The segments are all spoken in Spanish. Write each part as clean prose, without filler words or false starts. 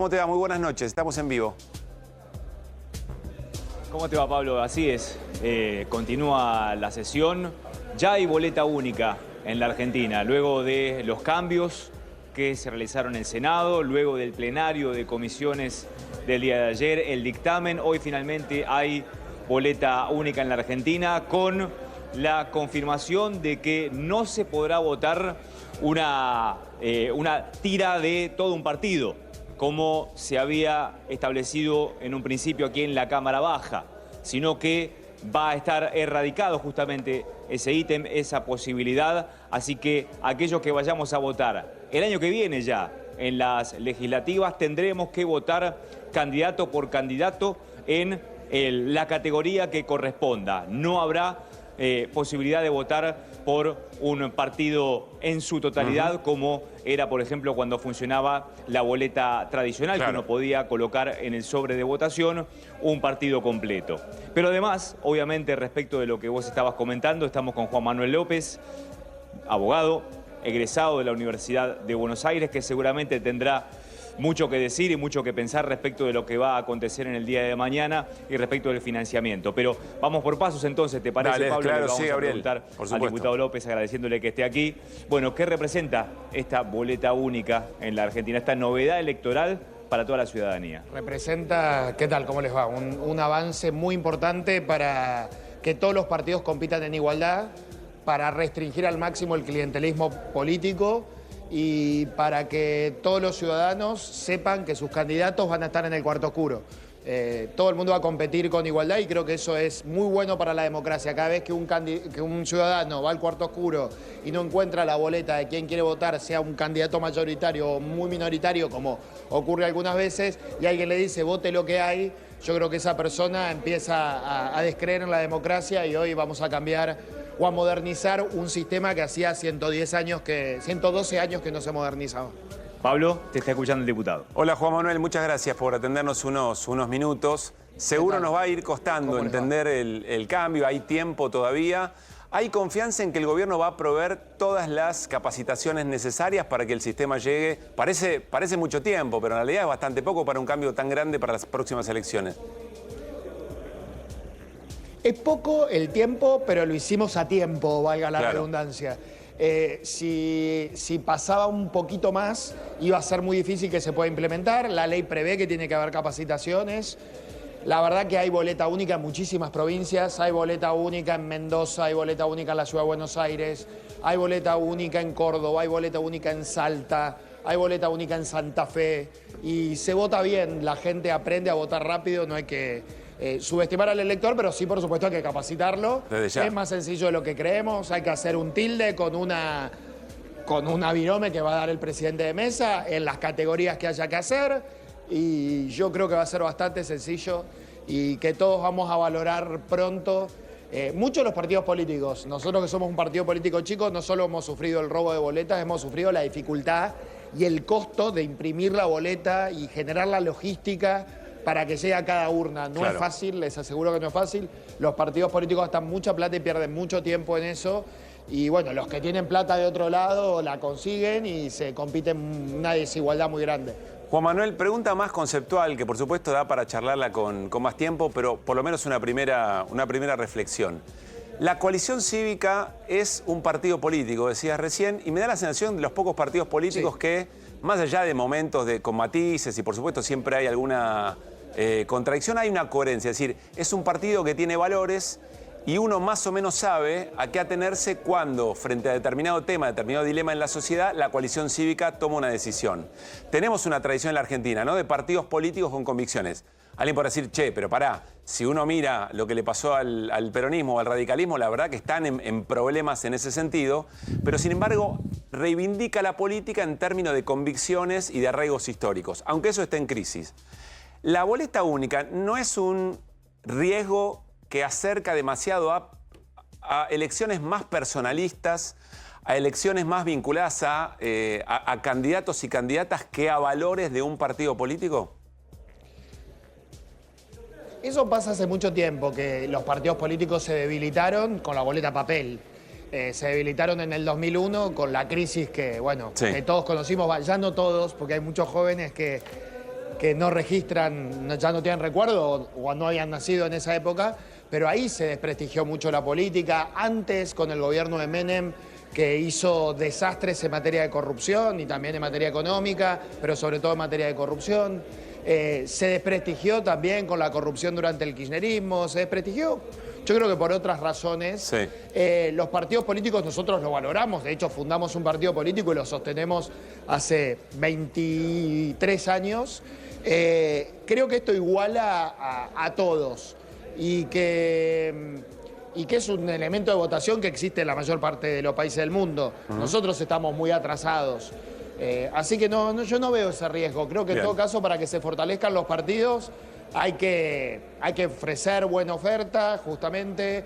¿Cómo te va? Muy buenas noches, estamos en vivo. ¿Cómo te va, Pablo? Así es, continúa la sesión. Ya hay boleta única en la Argentina, luego de los cambios que se realizaron en el Senado, luego del plenario de comisiones del día de ayer, el dictamen. Hoy finalmente hay boleta única en la Argentina con la confirmación de que no se podrá votar una tira de todo un partido, como se había establecido en un principio aquí en la Cámara Baja, sino que va a estar erradicado justamente ese ítem, esa posibilidad. Así que aquellos que vayamos a votar el año que viene ya en las legislativas tendremos que votar candidato por candidato en la categoría que corresponda. No habrá posibilidad de votar por un partido en su totalidad, como era, por ejemplo, cuando funcionaba la boleta tradicional, claro, que uno podía colocar en el sobre de votación un partido completo. Pero además, obviamente, respecto de lo que vos estabas comentando, estamos con Juan Manuel López, abogado, egresado de la Universidad de Buenos Aires, que seguramente tendrá mucho que decir y mucho que pensar respecto de lo que va a acontecer en el día de mañana y respecto del financiamiento. Pero vamos por pasos entonces, ¿te parece, Dale, Pablo? claro, Le vamos sí, a Gabriel, preguntar por al supuesto. diputado López, agradeciéndole que esté aquí. Bueno, ¿qué representa esta boleta única en la Argentina, esta novedad electoral para toda la ciudadanía? Representa, ¿qué tal? ¿Cómo les va? Un avance muy importante para que todos los partidos compitan en igualdad, para restringir al máximo el clientelismo político y para que todos los ciudadanos sepan que sus candidatos van a estar en el cuarto oscuro. Todo el mundo va a competir con igualdad y creo que eso es muy bueno para la democracia. Cada vez que un ciudadano va al cuarto oscuro y no encuentra la boleta de quién quiere votar, sea un candidato mayoritario o muy minoritario, como ocurre algunas veces, y alguien le dice vote lo que hay, yo creo que esa persona empieza a descreer en la democracia y hoy vamos a cambiar o a modernizar un sistema que hacía 112 años que no se modernizaba. Pablo, te está escuchando el diputado. Hola, Juan Manuel, muchas gracias por atendernos unos minutos. Seguro nos va a ir costando entender el cambio, hay tiempo todavía. ¿Hay confianza en que el gobierno va a proveer todas las capacitaciones necesarias para que el sistema llegue? Parece mucho tiempo, pero en realidad es bastante poco para un cambio tan grande para las próximas elecciones. Es poco el tiempo, pero lo hicimos a tiempo, valga la redundancia. Si pasaba un poquito más, iba a ser muy difícil que se pueda implementar. La ley prevé que tiene que haber capacitaciones. La verdad que hay boleta única en muchísimas provincias. Hay boleta única en Mendoza, hay boleta única en la Ciudad de Buenos Aires, hay boleta única en Córdoba, hay boleta única en Salta, hay boleta única en Santa Fe. Y se vota bien, la gente aprende a votar rápido, no hay que subestimar al elector, pero sí, por supuesto, hay que capacitarlo. Es más sencillo de lo que creemos, hay que hacer un tilde con una virome que va a dar el presidente de mesa en las categorías que haya que hacer, y yo creo que va a ser bastante sencillo y que todos vamos a valorar pronto. Muchos de los partidos políticos, nosotros que somos un partido político chico, no solo hemos sufrido el robo de boletas, hemos sufrido la dificultad y el costo de imprimir la boleta y generar la logística para que llegue a cada urna. No es fácil, les aseguro que no es fácil. Los partidos políticos gastan mucha plata y pierden mucho tiempo en eso. Y bueno, los que tienen plata de otro lado la consiguen y se compite en una desigualdad muy grande. Juan Manuel, pregunta más conceptual, que por supuesto da para charlarla con más tiempo, pero por lo menos una primera reflexión. La coalición cívica es un partido político, decías recién, y me da la sensación de los pocos partidos políticos que, más allá de momentos con matices, y por supuesto siempre hay alguna contradicción, hay una coherencia. Es decir, es un partido que tiene valores y uno más o menos sabe a qué atenerse cuando, frente a determinado tema, determinado dilema en la sociedad, la coalición cívica toma una decisión. Tenemos una tradición en la Argentina, ¿no?, de partidos políticos con convicciones. Alguien podrá decir, che, pero pará, si uno mira lo que le pasó al peronismo o al radicalismo, la verdad que están en problemas en ese sentido, pero sin embargo reivindica la política en términos de convicciones y de arraigos históricos, aunque eso esté en crisis. La boleta única no es un riesgo que acerca demasiado a elecciones más personalistas, a elecciones más vinculadas a candidatos y candidatas que a valores de un partido político? Eso pasa hace mucho tiempo, que los partidos políticos se debilitaron con la boleta papel. Se debilitaron en el 2001 con la crisis que, bueno, que todos conocimos, ya no todos, porque hay muchos jóvenes que que no registran, ya no tienen recuerdo o no habían nacido en esa época, pero ahí se desprestigió mucho la política. Antes, con el gobierno de Menem, que hizo desastres en materia de corrupción y también en materia económica, pero sobre todo en materia de corrupción. Se desprestigió también con la corrupción durante el kirchnerismo, se desprestigió, yo creo que por otras razones. Sí. Los partidos políticos nosotros lo valoramos, de hecho fundamos un partido político y lo sostenemos hace 23 años. Creo que esto iguala a todos y que es un elemento de votación que existe en la mayor parte de los países del mundo. Nosotros estamos muy atrasados. Así que yo no veo ese riesgo. Creo que en todo caso, para que se fortalezcan los partidos, hay que ofrecer buena oferta, justamente,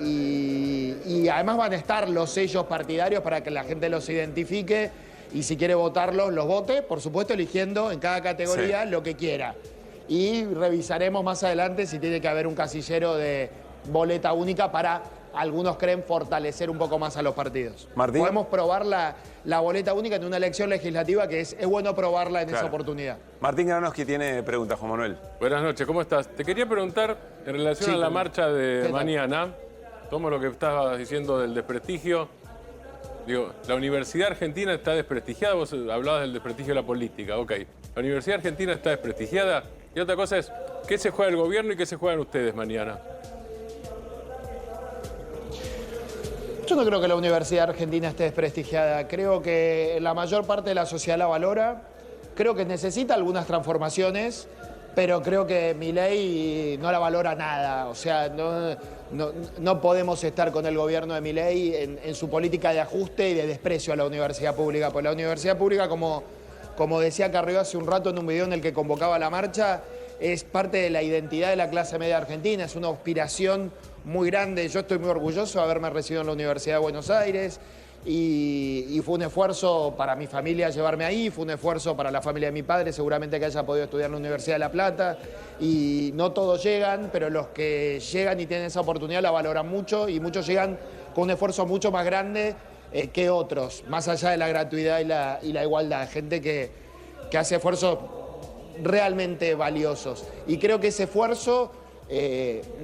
y además van a estar los sellos partidarios para que la gente los identifique y si quiere votarlos, los vote, por supuesto eligiendo en cada categoría lo que quiera. Y revisaremos más adelante si tiene que haber un casillero de boleta única para, algunos creen, fortalecer un poco más a los partidos. Martín. Podemos probar la boleta única en una elección legislativa que es bueno probarla en esa oportunidad. Martín Granowski tiene preguntas, Juan Manuel. Buenas noches, ¿cómo estás? Te quería preguntar en relación a la marcha de mañana. Tomo lo que estabas diciendo del desprestigio. Digo, la Universidad Argentina está desprestigiada, vos hablabas del desprestigio de la política, ok. La Universidad Argentina está desprestigiada. Y otra cosa es, ¿qué se juega el gobierno y qué se juegan ustedes mañana? Yo no creo que la Universidad Argentina esté desprestigiada. Creo que la mayor parte de la sociedad la valora. Creo que necesita algunas transformaciones, pero creo que Milei no la valora nada. O sea, no podemos estar con el gobierno de Milei en su política de ajuste y de desprecio a la universidad pública. Pues la universidad pública, como decía Carrió hace un rato en un video en el que convocaba la marcha, es parte de la identidad de la clase media argentina, es una aspiración muy grande. Yo estoy muy orgulloso de haberme recibido en la Universidad de Buenos Aires y fue un esfuerzo para mi familia llevarme ahí, fue un esfuerzo para la familia de mi padre, seguramente que haya podido estudiar en la Universidad de La Plata, y no todos llegan, pero los que llegan y tienen esa oportunidad la valoran mucho y muchos llegan con un esfuerzo mucho más grande que otros, más allá de la gratuidad y la igualdad, gente que hace esfuerzos realmente valiosos. Y creo que ese esfuerzo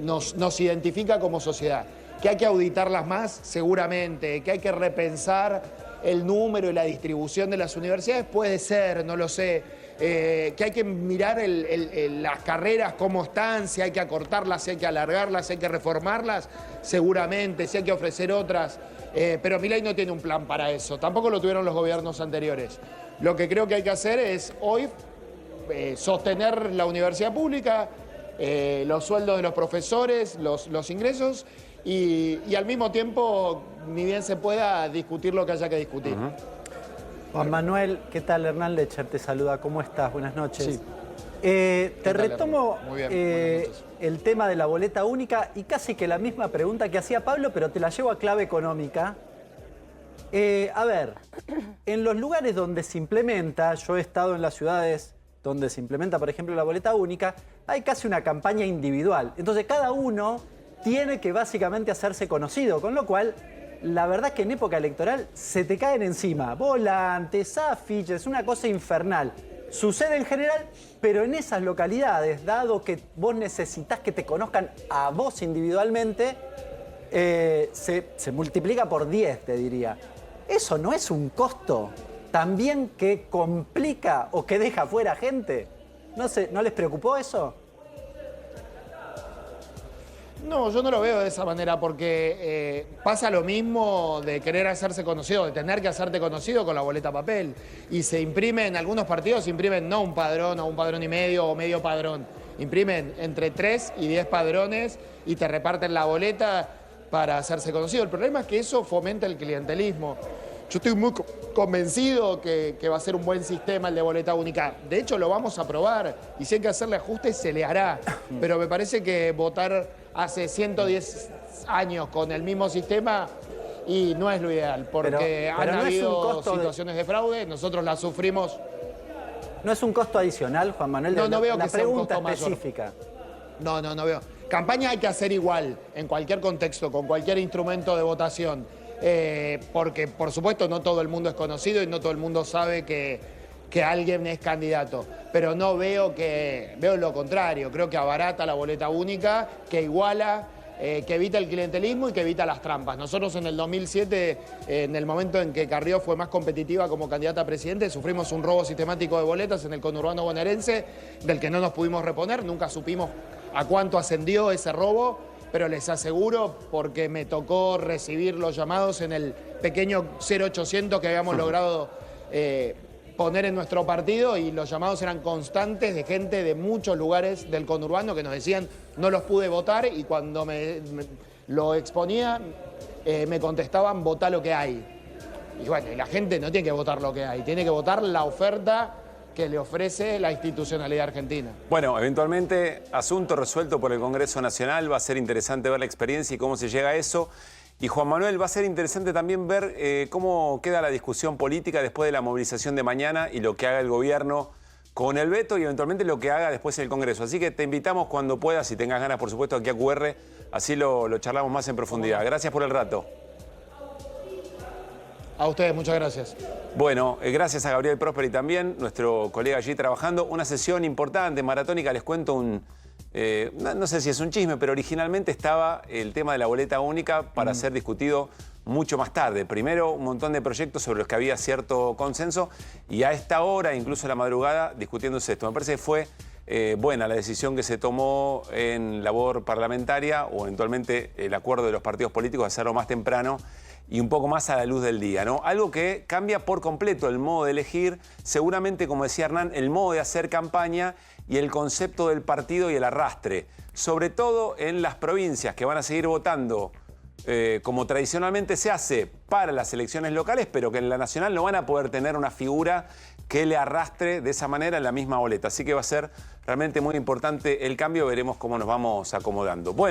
nos identifica como sociedad. Que hay que auditarlas más, seguramente, que hay que repensar el número y la distribución de las universidades, puede ser, no lo sé. Que hay que mirar las carreras, cómo están, si hay que acortarlas, si hay que alargarlas, si hay que reformarlas, seguramente, si hay que ofrecer otras. Pero Milei no tiene un plan para eso, tampoco lo tuvieron los gobiernos anteriores. Lo que creo que hay que hacer es hoy sostener la universidad pública, los sueldos de los profesores, los ingresos y al mismo tiempo, ni bien se pueda, discutir lo que haya que discutir. Juan Manuel, ¿qué tal? Hernán Lecher te saluda, ¿cómo estás? Buenas noches. Sí. Te retomo muy bien, el tema de la boleta única y casi que la misma pregunta que hacía Pablo, pero te la llevo a clave económica. A ver, en los lugares donde se implementa, yo he estado en las ciudades donde se implementa, por ejemplo, la boleta única, hay casi una campaña individual. Entonces cada uno tiene que básicamente hacerse conocido, con lo cual la verdad es que en época electoral se te caen encima volantes, afiches, una cosa infernal. Sucede en general, pero en esas localidades, dado que vos necesitas que te conozcan a vos individualmente, se multiplica por 10, te diría. ¿Eso no es un costo también que complica o que deja fuera gente? No sé, ¿no les preocupó eso? No, yo no lo veo de esa manera porque pasa lo mismo de querer hacerse conocido, de tener que hacerte conocido con la boleta papel. Y se imprimen, algunos partidos imprimen no un padrón o un padrón y medio o medio padrón. Imprimen entre 3 y 10 padrones y te reparten la boleta para hacerse conocido. El problema es que eso fomenta el clientelismo. Yo estoy muy convencido que va a ser un buen sistema el de boleta única. De hecho, lo vamos a probar y si hay que hacerle ajustes, se le hará. Pero me parece que votar hace 110 años con el mismo sistema y no es lo ideal, porque han habido situaciones de fraude, nosotros las sufrimos. ¿No es un costo adicional, Juan Manuel? No veo que sea un pregunta costo específica. No veo. Campaña hay que hacer igual, en cualquier contexto, con cualquier instrumento de votación. Porque, por supuesto, no todo el mundo es conocido y no todo el mundo sabe que que alguien es candidato. Pero no veo lo contrario, creo que abarata la boleta única, que iguala, que evita el clientelismo y que evita las trampas. Nosotros en el 2007, en el momento en que Carrió fue más competitiva como candidata a presidente, sufrimos un robo sistemático de boletas en el conurbano bonaerense, del que no nos pudimos reponer, nunca supimos a cuánto ascendió ese robo, pero les aseguro, porque me tocó recibir los llamados en el pequeño 0800 que habíamos logrado poner en nuestro partido, y los llamados eran constantes de gente de muchos lugares del conurbano que nos decían no los pude votar, y cuando me lo exponía me contestaban votá lo que hay. Y bueno, la gente no tiene que votar lo que hay, tiene que votar la oferta que le ofrece la institucionalidad argentina. Bueno, eventualmente asunto resuelto por el Congreso Nacional, va a ser interesante ver la experiencia y cómo se llega a eso. Y Juan Manuel, va a ser interesante también ver cómo queda la discusión política después de la movilización de mañana y lo que haga el gobierno con el veto y eventualmente lo que haga después el Congreso. Así que te invitamos cuando puedas y tengas ganas, por supuesto, aquí a QR, así lo charlamos más en profundidad. Gracias por el rato. A ustedes, muchas gracias. Bueno, gracias a Gabriel Prosperi también, nuestro colega allí trabajando. Una sesión importante, maratónica, les cuento no sé si es un chisme, pero originalmente estaba el tema de la boleta única para ser discutido mucho más tarde. Primero, un montón de proyectos sobre los que había cierto consenso y a esta hora, incluso a la madrugada, discutiéndose esto. Me parece que fue buena la decisión que se tomó en labor parlamentaria o eventualmente el acuerdo de los partidos políticos de hacerlo más temprano y un poco más a la luz del día, ¿no? Algo que cambia por completo el modo de elegir, seguramente, como decía Hernán, el modo de hacer campaña y el concepto del partido y el arrastre, sobre todo en las provincias que van a seguir votando como tradicionalmente se hace para las elecciones locales, pero que en la nacional no van a poder tener una figura que le arrastre de esa manera en la misma boleta. Así que va a ser realmente muy importante el cambio, veremos cómo nos vamos acomodando. Bueno.